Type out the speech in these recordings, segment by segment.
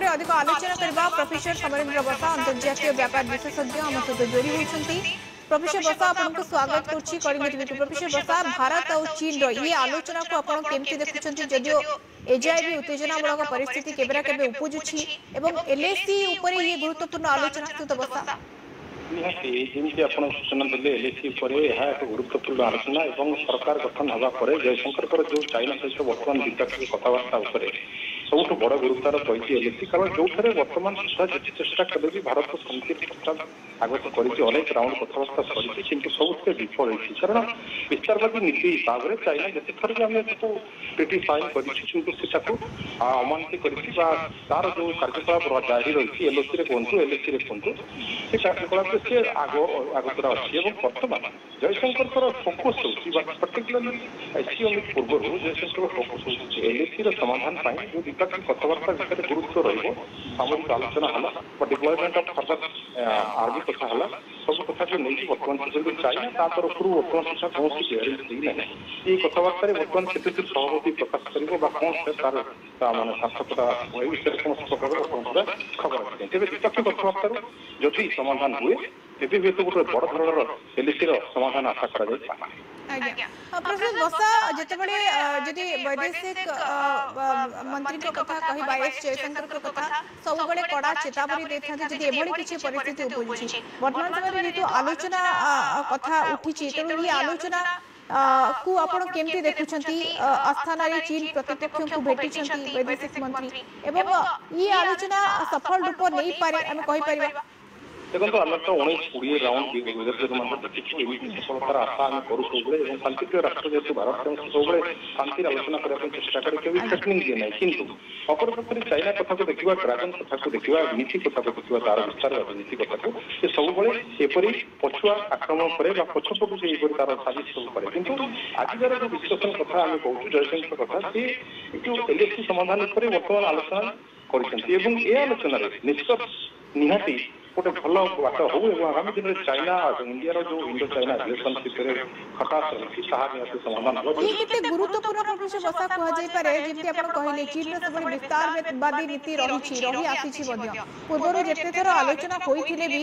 अधिक आलोचना करबा प्रोफेसर समरेंद्र बसा अंतर्जातीय व्यापार विशेषज्ञ हम सहित जोड़ी होती। प्रोफेसर बसा आपको स्वागत करुच्ची कलिंग टीवी। प्रोफेसर बसा भारत और चीन ये आलोचना को आप केमती देखुं जदियो एजाए भी उत्तेजनामूलक परिस्थिति केबे ना केबे उपजुची एवं एलएसी ऊपर ये गुरुत्वपूर्ण आलोचना तो बसा निहाती जमी आप सूचना देते एलएसी एक गुरुत्वपूर्ण आलोचना और सरकार गठन होगा जयशंकर जो चाइना सहित बर्तमान द्विपाक्षिक कथबार्ता सबुठ बड़ गुरुत्वर रही एलएसी कारण जो बर्तमान सुधा जिते चेष्टा कले भी भारत शांति प्रस्ताव आगत कर राउंड कथबार्ता सरी कि सबुथे विफल होती कारण विस्तारवादी नीति हिसाब से चाइना जिते थर भी आम ट्रिटी साइन कर अमानित तार जो कार्यकलाप जारी रही एलएसी कहतु एलएसी कहतु से कार्यकलाप से आगतरा अच्छी बर्तमान जयशंकर फोकस होर्टिकुलरली एससीओ पूर्व जयशंकर फोकस हो एलएसी समाधान जो द्विपाक्षिक कथबार्ता भितर गुरुत्व रमिक आलोचना है डिप्लॉयमेंट ऑफ फर्दर आर्मी कथा है सब कथा को नहीं बर्तमान चाइना ता तरफ बर्तमान सुधा कौन क्लीयरेन्स ये कथबार्ता बर्तमान के सहमति प्रकाश कर कौन से तार मानने सार्थकता विषय समस्त प्रकार खबर आए तेज द्विपाक्षिक कथबार्ता जदि समाधान हुए तेज हूँ गोटे बड़ धरण एलएसी समाधान आशा कर प्रोफेसर बसा जितेबाला जदि वैदेशिक मंत्री कथा कहबा एस जयशंकर कथा सब कड़ा चेतावनी देते जदि एभली किसी परिस्थिति उपजुची वर्तमान समय जेतु आलोचना कथा उठी तेणु ये आलोचना को आपण केमती देखुछंती आस्थाना रे चीन प्रतिपक्ष को भेटिछंती वैदेशिक मंत्री एवं ये आलोचना सफल रूप नहीं पारे हम कहि परिबा देखो आम तो 19-20 राउंड सफलतार आशा आम करूँ सब शांतिप्रिय राष्ट्र जेहतु भारत सब शांति आलोचना करने चेषा करें थ्रेटनिंग दिए ना कि अपरपक्ष चाइना कथा को देखा ड्रागन कथा को देखा नीति कथा को देखा तार विस्तार नीति कथा को सब एपरी पछुआ आक्रमण करे पछपटू से तार साजिश सब करे कि आजिकार जो विश्लेषण कथा आम कहूँ जयशंकर कथा सी जो एलएसी समाधान पर बर्तमान आलोचना कर आलोचन निष्कर्ष निहाती गोटे भल बात हो आगामी दिन में चाइना इंडिया जो इंडो चाइना रिलेशनशिप खटास रही समाधान गुरुत्वपूर्ण प्रोफेसर बसा कहुपे जमी आप कहले चीन सब विस्तारवादी नीति रही आसी पूर्व जिते थर आलोचना होते भी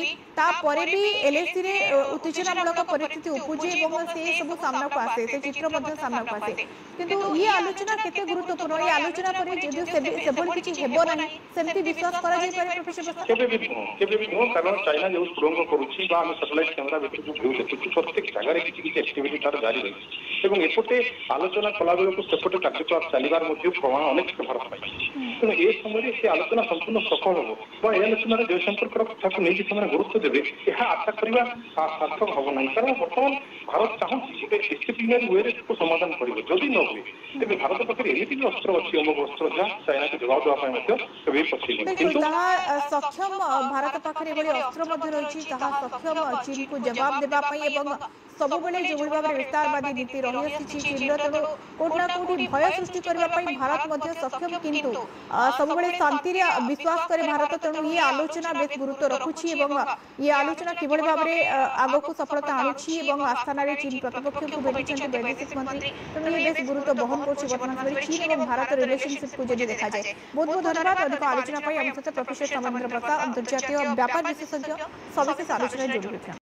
भी एलएसी रे उत्तेजनामूलक परिस्थिति उपजे और से सब सामना को आसे से चित्र सामना को आसे किंतु ये आलोचना केते गुरुत्वपूर्ण ये आलोचना पर जदि सेभल किछि हेबो नाही सेमति विश्वास करा जाय पारे प्रोफेसर बसा केबे भी कारण चाइना जो सुरंग करुच्ची सैटेलाइट कैमेरा व्यू देखुच्छी प्रत्येक जगह किसी एक्टिविटी तार जारी रही है एपटे आलोचना कला बेलू सेपटे कार्यकलाप चलबार प्रमाण अनेक भारत पाई तेणु ए समय से आलोचना संपूर्ण सफल हम आलोचना जयशंकर कथा को लेकिन गुरुत्व देवे यह आशा करने सार्थक हम ना कारण बर्तमान भारत चाहूँगी गोटे डिसिप्लिनरी वे समाधान कर जदि न हुए तेज भारत पाखे एमती भी अस्त्र अच्छी अमोघ अस्त्र जहाँ चाइना को जवाब देवाई पछे सक्षम भारत पाखे अस्त्र रही सक्षम चीन को जवाब देवाई सब जो भाव में विस्तारवादी नीति रही चीन तेणु कौटना कौटी भय सृष्टि करने भारत सक्षम किंतु सब शांति विश्वास करे भारत तेणु ये आलोचना बेस गुरुत्व रखुच्छी ये आलोचना किभली भाव में आग को सफलता आणुच्छी आस्थान चीन प्रतिपक्ष को भेटी वैदेशिक मंत्री तेणु ये बेस गुरुत्व बहन कर चीन और भारत रिलेशनशिप को जब देखा जाए बहुत बहुत धन्यवाद अधिक आलोचना आम सहित प्रोफेसर समरेंद्र बसा अंतर्जातीय व्यापार विशेषज्ञ सविशेष आलोचना जोड़ी